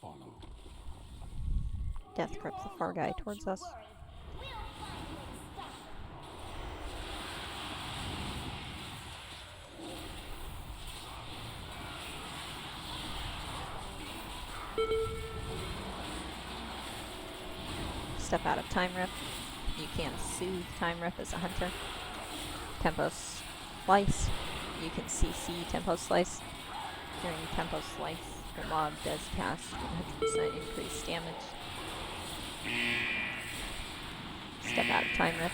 follow. Death grips the far guy towards us. Step out of time rip. You can soothe time rip as a hunter. Tempo slice. You can CC tempo slice. During tempo slice, the mob does cast 100% increased damage. Step out of time rip.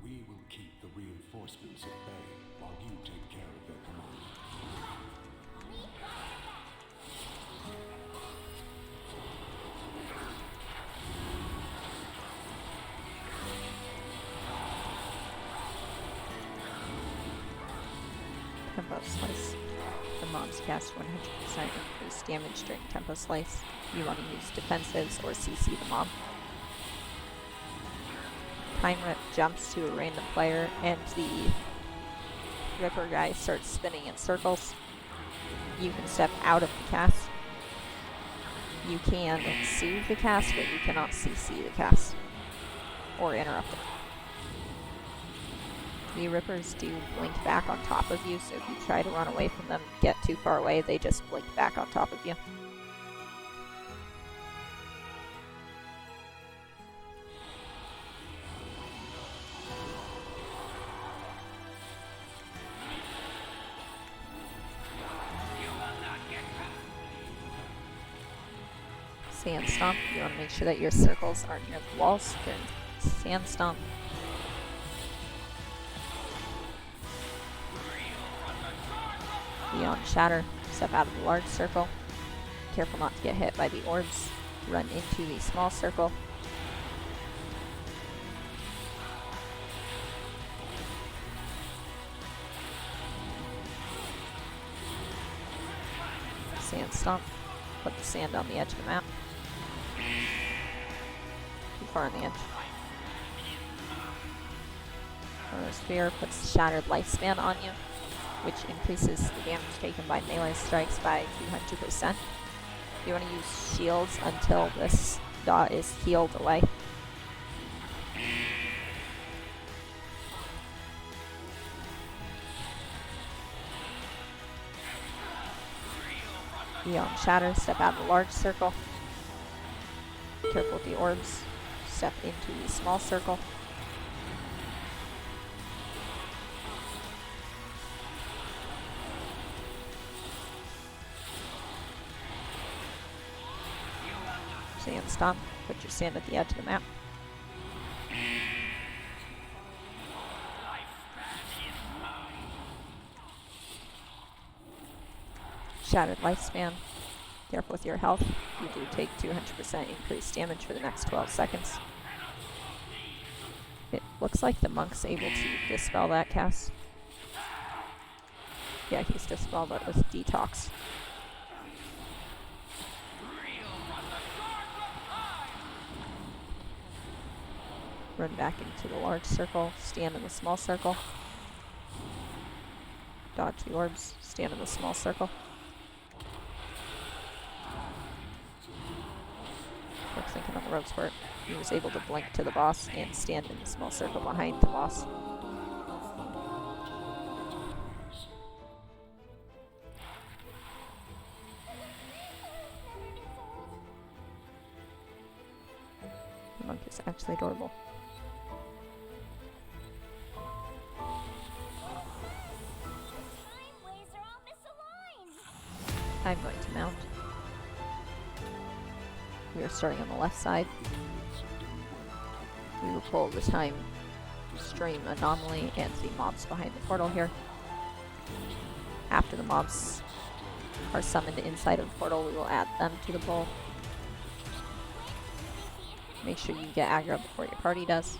We will keep the reinforcements at bay while you take care of their command. Tempo slice. The mobs cast 100% increased damage during tempo slice. You want to use defensives or CC the mob. Time rip jumps to a random player and the Ripper guy starts spinning in circles. You can step out of the cast. You can soothe the cast, but you cannot CC the cast or interrupt it. The Rippers do blink back on top of you, so if you try to run away from them, get too far away, they just blink back on top of you. Sand Stomp. You want to make sure that your circles are near the walls. Good. Sand Stomp. Beyond Shatter. Step out of the large circle. Careful not to get hit by the orbs. Run into the small circle. Sand Stomp. Put the sand on the edge of the map. Too far on the edge. Sphere puts Shattered Lifespan on you, which increases the damage taken by melee strikes by 200%. You want to use shields until this dot is healed away. Beyond Shatter, step out of the large circle. Careful with the orbs. Step into the small circle. Sand Stomp. Put your sand at the edge of the map. Shattered Lifespan. Careful with your health. You do take 200% increased damage for the next 12 seconds. It looks like the monk's able to dispel that cast. Yeah, he's dispelled it with Detox. Run back into the large circle, stand in the small circle. Dodge the orbs, stand in the small circle. Looks like on the road spurt, he was able to blink to the boss and stand in the small circle behind the boss. The monk is actually adorable. I'm going to mount. We are starting on the left side. We will pull the time stream anomaly and the mobs behind the portal here. After the mobs are summoned inside of the portal, we will add them to the pull. Make sure you get aggro before your party does.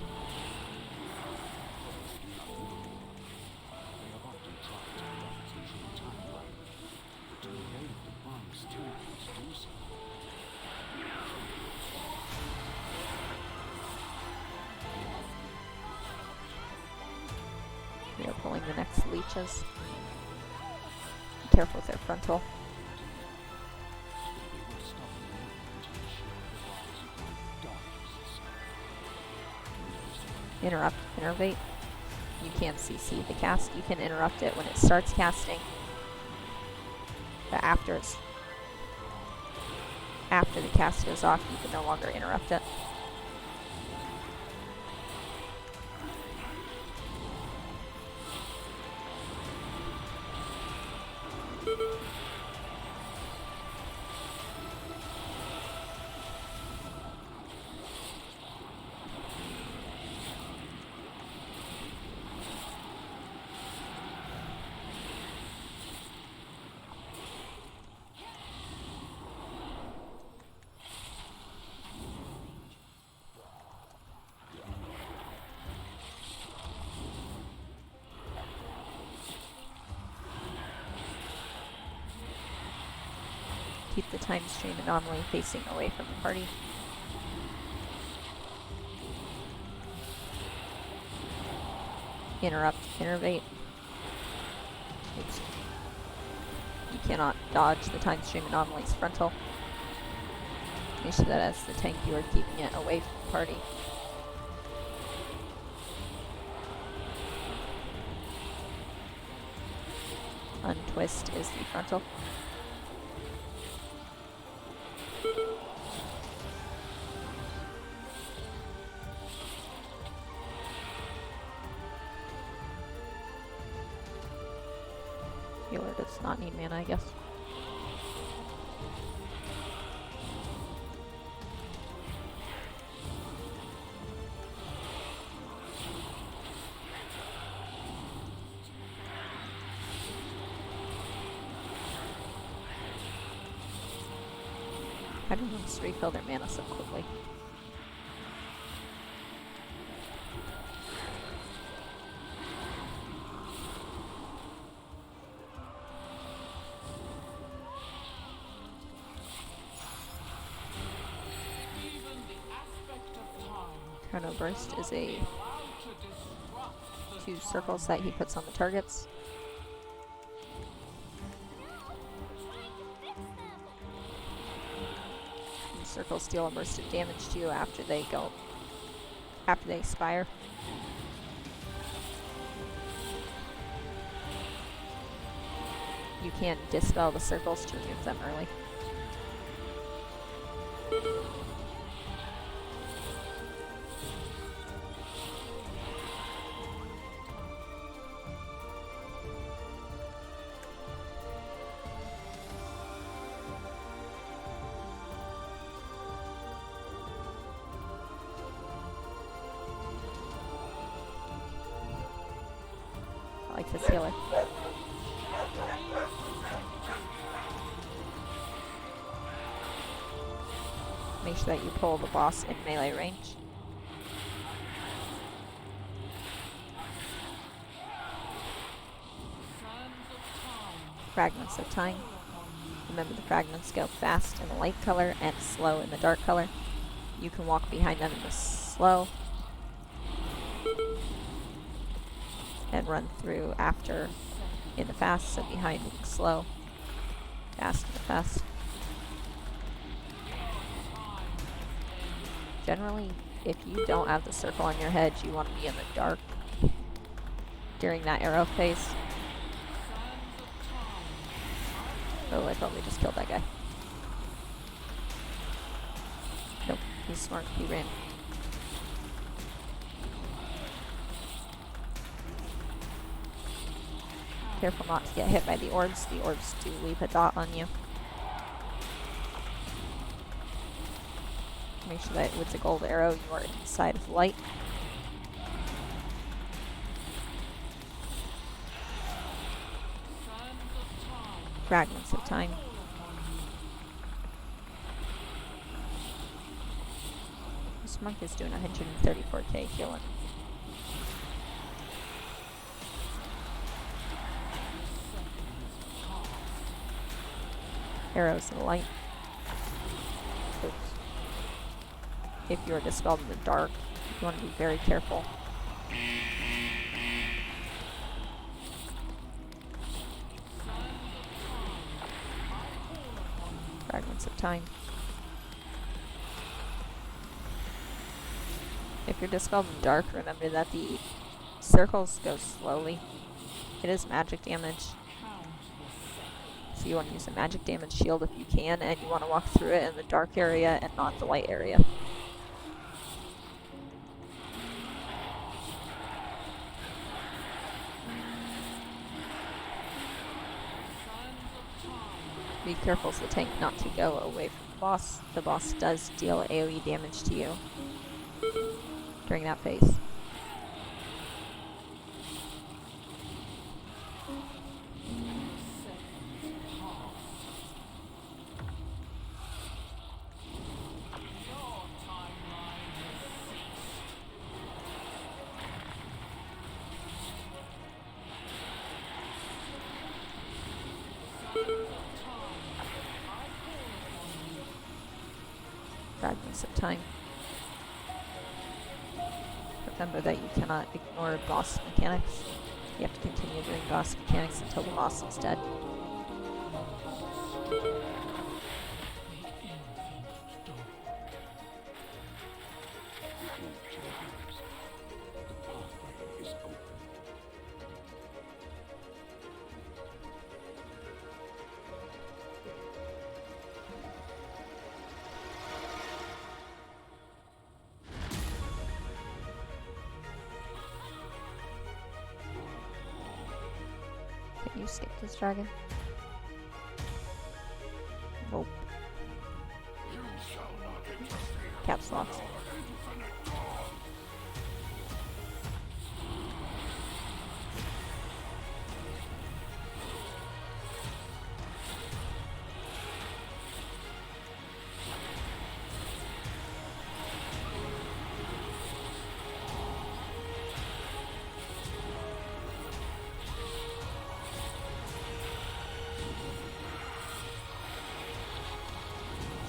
We are pulling the next leeches. Be careful with their frontal. Interrupt, innervate. You can CC the cast. You can interrupt it when it starts casting. But after the cast goes off, you can no longer interrupt it. Keep the time stream anomaly facing away from the party. Interrupt, innervate. Oops. You cannot dodge the time stream anomaly's frontal. Make sure that as the tank you are keeping it away from the party. Untwist is the frontal. Healer does not need mana, I guess. How do monks refill their mana so quickly? Chrono Burst is a 2 circles that he puts on the targets. And circles deal a burst of damage to you after they expire. You can dispel the circles to remove them early. I like this healer. Make sure that you pull the boss in melee range. Fragments of time. Remember the fragments go fast in the light color and slow in the dark color. You can walk behind them in the slow and run through after in the fast, so behind in the slow, fast in the fast. Generally, if you don't have the circle on your head, you want to be in the dark during that arrow phase. Oh, I probably just killed that guy. Nope, he's smart, he ran. Careful not to get hit by the orbs. The orbs do leave a dot on you. Make sure that with the gold arrow you are inside of light. Fragments of time. This monk is doing 134k healing. Arrows in the light. Oops. If you are dispelled in the dark, you want to be very careful. Fragments of time. If you're dispelled in dark, remember that the circles go slowly. It is magic damage. So you want to use a magic damage shield if you can, and you want to walk through it in the dark area and not the light area. Be careful as the tank not to go away from the boss. The boss does deal AoE damage to you during that phase. Fragments of time. Remember that you cannot ignore boss mechanics. You have to continue doing boss mechanics until the boss is dead. Can you escape this dragon? Nope. Caps locked.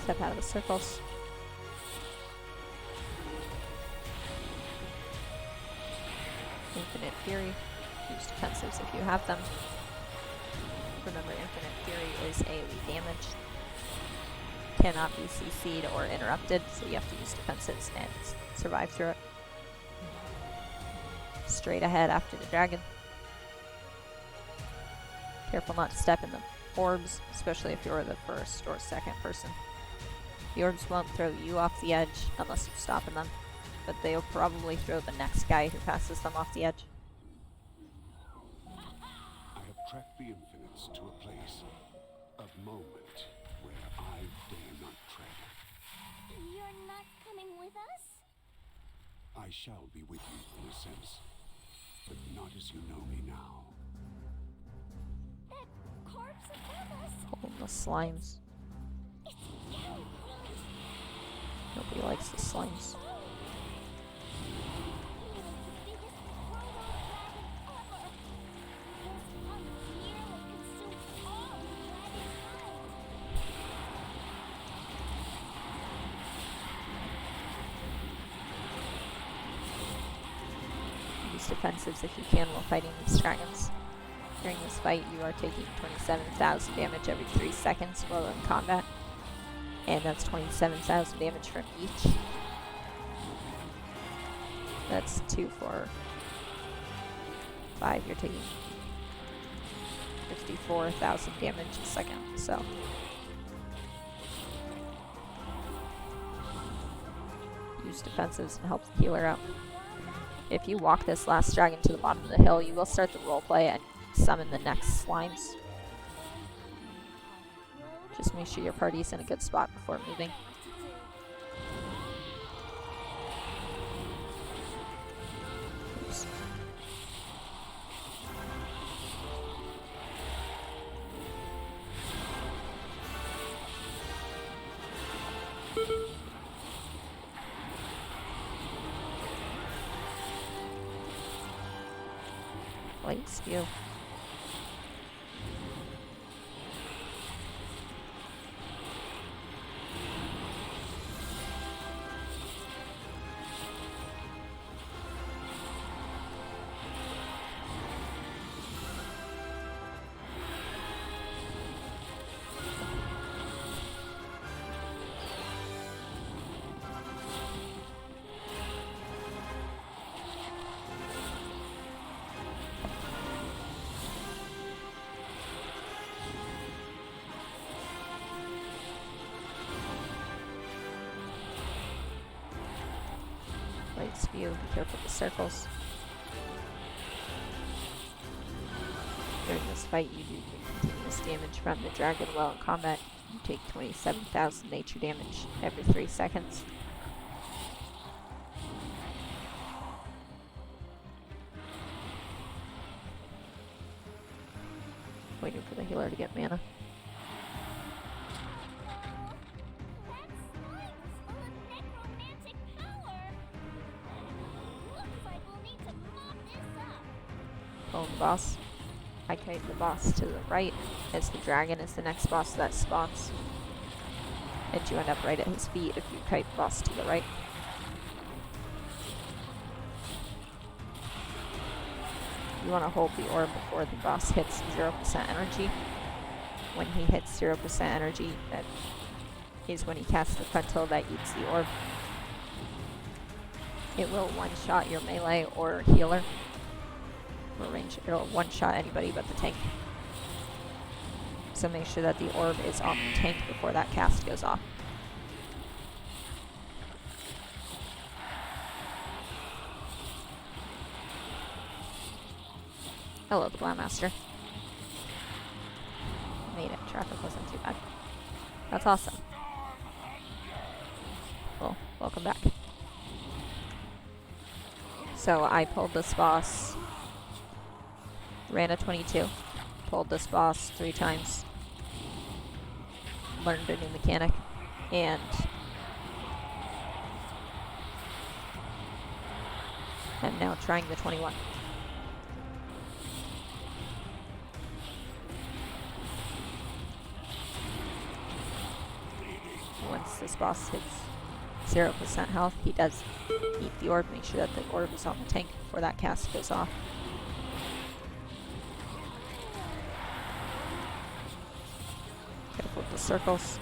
Step out of the circles. Infinite Fury. Use defensives if you have them. Remember, Infinite Fury is AoE damage. Cannot be CC'd or interrupted, so you have to use defensives and survive through it. Straight ahead after the dragon. Careful not to step in the orbs, especially if you're the first or second person. The orbs won't throw you off the edge unless you stop in them, but they'll probably throw the next guy who passes them off the edge. I have tracked the infinites to a place, a moment where I dare not tread. You're not coming with us? I shall be with you in a sense, but not as you know me now. That corpse above us. Pulling the slimes. It's getting close. Nobody likes the slimes. He was the biggest proto dragon ever. This frontier would consume all of dragonkind. Use defensives if you can while fighting these dragons. During this fight, you are taking 27,000 damage every 3 seconds while in combat. And that's 27,000 damage from each. That's 2, 4, 5. You're taking 54,000 damage a second, so. Use defensives and help the healer out. If you walk this last dragon to the bottom of the hill, you will start the roleplay and summon the next slimes. Just make sure your party's in a good spot before moving. Oops. Light spew. next view. Be careful of the circles. During this fight, you do continuous damage from the dragon while in combat. You take 27,000 nature damage every 3 seconds. Waiting for the healer to get mana. Pull the boss. I kite the boss to the right, as the dragon is the next boss that spawns. And you end up right at his feet if you kite the boss to the right. You want to hold the orb before the boss hits 0% energy. When he hits 0% energy, that is when he casts the frontal that eats the orb. It will one-shot your melee or healer. Or range, it'll one-shot anybody but the tank. So make sure that the orb is on the tank before that cast goes off. Hello, the Master. Made it. Traffic wasn't too bad. That's awesome. Well, welcome back. So I pulled this boss. Ran a 22. Pulled this boss 3 times. Learned a new mechanic. And I'm now trying the 21. Once this boss hits 0% health, he does eat the orb. Make sure that the orb is on the tank before that cast goes off. Careful with the circles.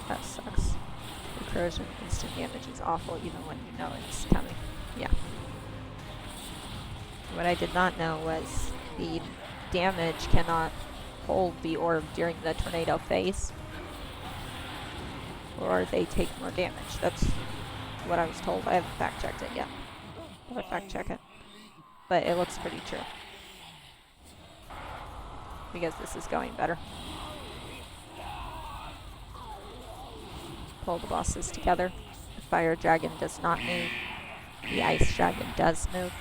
That sucks. The corrosion instant damage is awful even when you know it's coming. Yeah. What I did not know was the damage cannot hold the orb during the tornado phase, or they take more damage. That's what I was told. I haven't fact checked it yet. I'll fact check it. But it looks pretty true. Because this is going better. Pull the bosses together. The fire dragon does not move. The ice dragon does move.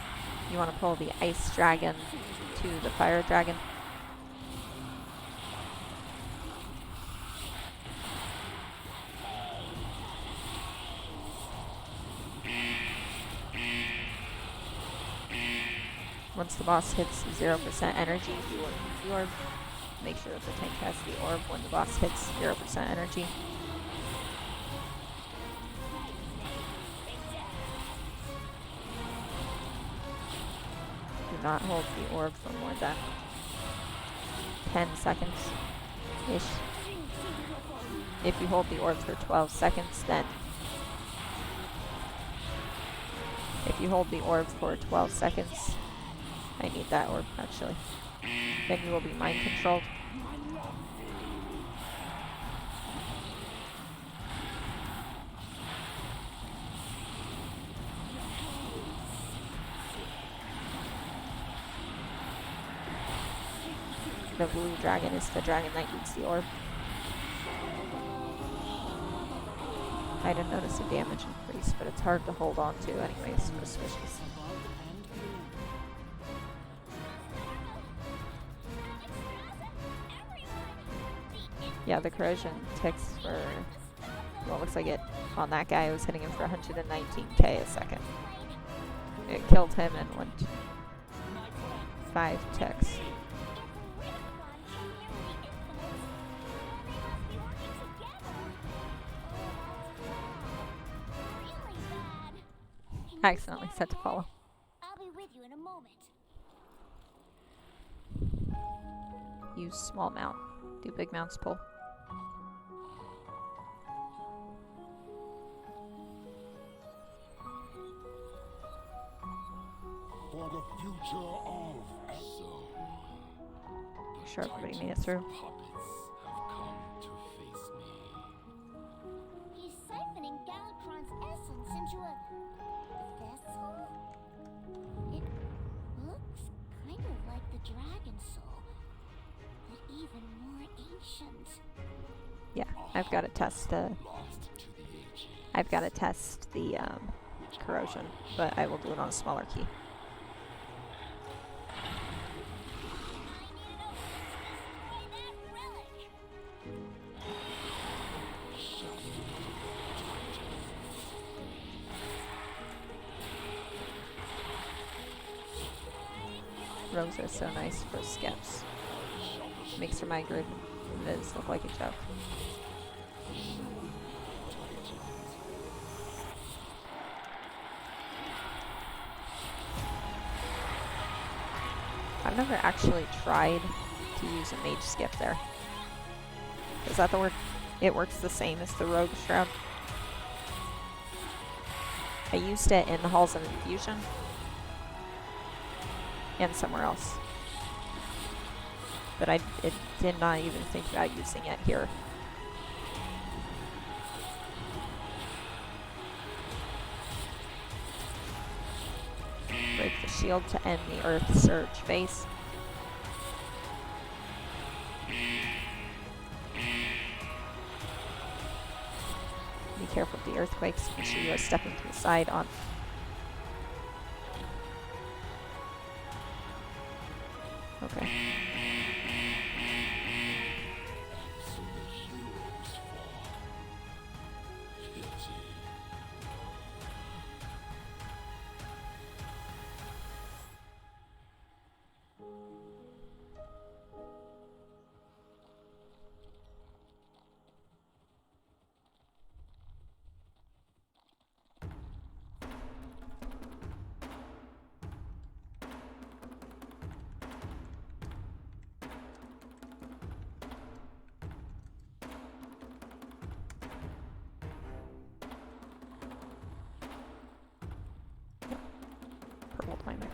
You want to pull the ice dragon to the fire dragon. Once the boss hits 0% energy, if you want the orb, make sure that the tank has the orb when the boss hits 0% energy. Do not hold the orb for more than 10 seconds-ish. If you hold the orb for 12 seconds, then... If you hold the orb for 12 seconds... I need that orb, actually. Then you will be mind controlled. The blue dragon is the dragon that eats the orb. I didn't notice a damage increase, but it's hard to hold on to anyways for switches. Yeah, the corrosion ticks for, well, it looks like it, on that guy, I was hitting him for 119k a second. It killed him in 5 ticks. I accidentally set to follow. I'll be with you in a moment. Use small mount. Do big mounts pull. future of Sure, everybody made it through. He's siphoning Galakrond's essence into a vessel. It looks kind of like the dragon soul, but even more ancient. Yeah, I've got to test the corrosion, but I will do it on a smaller key. Rogues are so nice for skeps. Makes her my grid viz look like a joke. I've never actually tried to use a mage skip there. Is that the word? It works the same as the rogue shroud. I used it in the Halls of Infusion and somewhere else, but I did not even think about using it here. Break the shield to end the Earth Surge phase. Be careful with the earthquakes. Make sure you are stepping to the side on. Okay. Purple timer.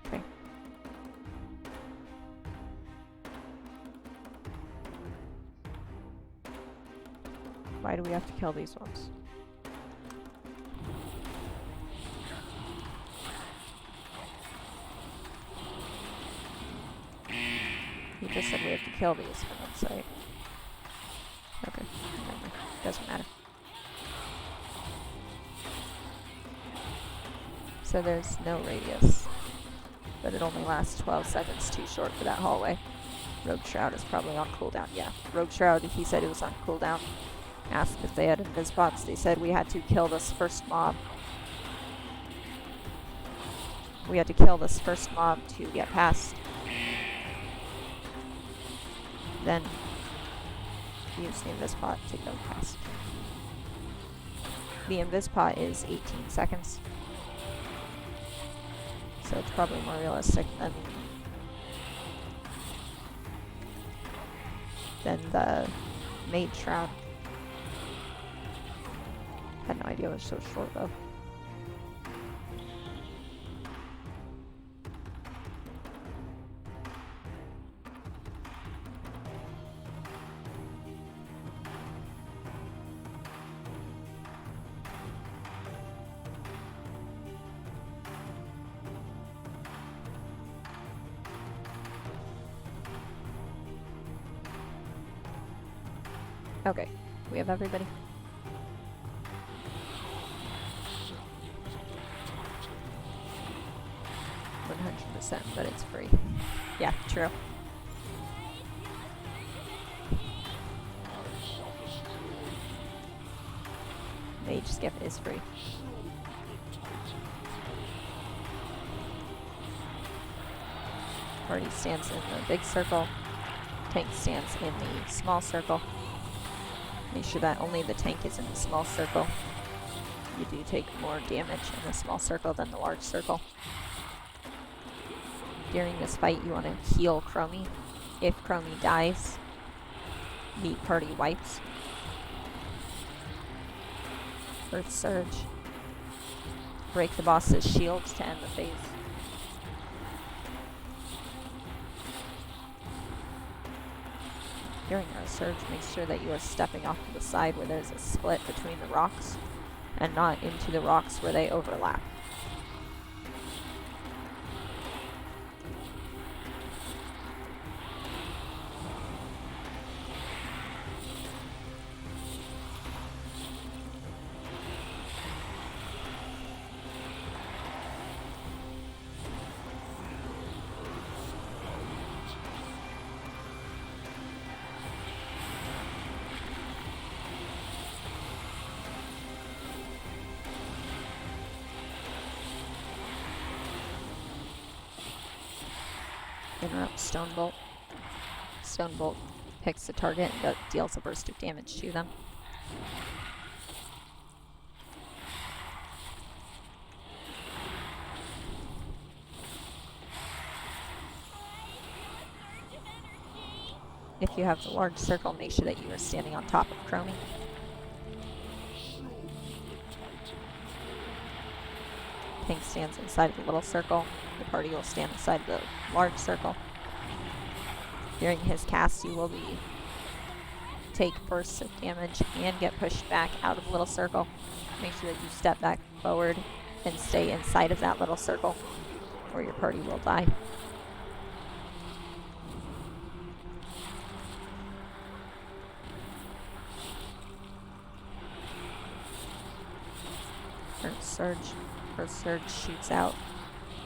Okay. Why do we have to kill these ones? You just said we have to kill these for one site. Okay, never mind. Doesn't matter. So there's no radius, but it only lasts 12 seconds, too short for that hallway. Rogue Shroud is probably on cooldown. Yeah, Rogue Shroud, he said it was on cooldown. Asked if they had invisbots. They said we had to kill this first mob. We had to kill this first mob to get past. Then use the invisbot to go past. The invisbot is 18 seconds. So it's probably more realistic than the Mage Shroud. Had no idea it was so short though. Okay, we have everybody. 100%, but it's free. Yeah, true. Mage skip is free. Party stands in the big circle. Tank stands in the small circle. Make sure that only the tank is in the small circle. You do take more damage in the small circle than the large circle. During this fight, you want to heal Chromie. If Chromie dies, meat party wipes. Earth Surge. Break the boss's shields to end the phase. During Earth Surge, make sure that you are stepping off to the side where there's a split between the rocks, and not into the rocks where they overlap. Interrupt Stone Bolt. Stone Bolt picks the target and deals a burst of damage to them. If you have the large circle, make sure that you are standing on top of Chromie. Tank stands inside of the little circle. The party will stand inside the large circle. During his cast, you will take bursts of damage and get pushed back out of the little circle. Make sure that you step back forward and stay inside of that little circle, or your party will die. Earth Surge. Earth Surge shoots out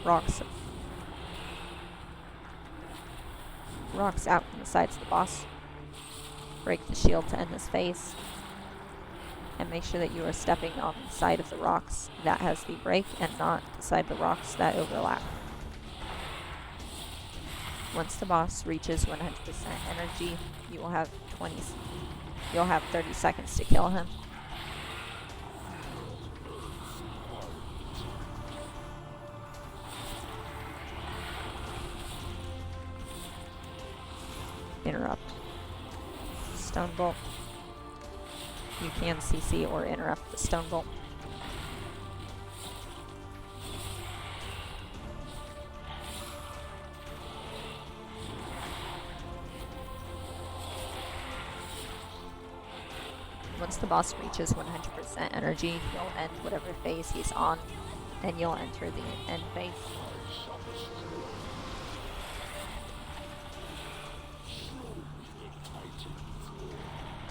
rocks out from the sides of the boss. Break the shield to end this phase. And make sure that you are stepping on the side of the rocks that has the break and not the side of the rocks that overlap. Once the boss reaches 100% energy, you will have 30 seconds to kill him. Interrupt. Stone Bolt. You can CC or interrupt the Stone Bolt. Once the boss reaches 100% energy, you'll end whatever phase he's on, and you'll enter the end phase.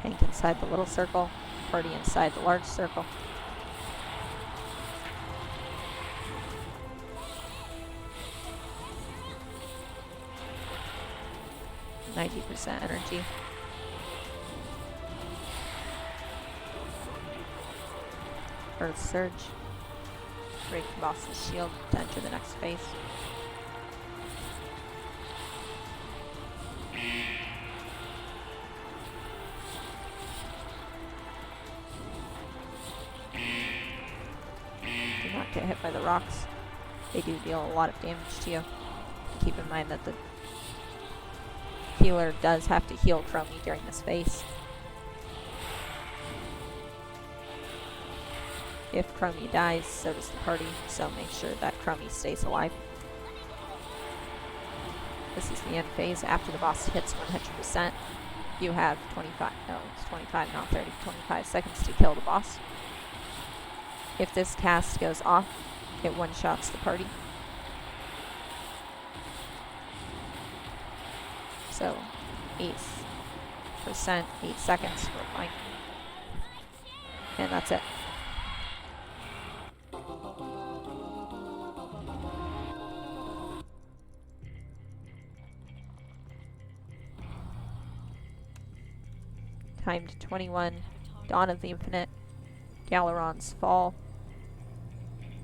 Tank inside the little circle, party inside the large circle. %90 energy. Earth Surge. Break the boss's shield to enter the next phase. Do not get hit by the rocks. They do deal a lot of damage to you. Keep in mind that the healer does have to heal Chromie during this phase. If Chromie dies, so does the party, so make sure that Chromie stays alive. This is the end phase. After the boss hits 100%, you have 25 seconds to kill the boss. If this cast goes off, it one-shots the party. So, 8 seconds, we're fine. And that's it. Timed 21, Dawn of the Infinite, Galaron's Fall,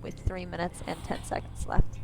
with 3 minutes and 10 seconds left.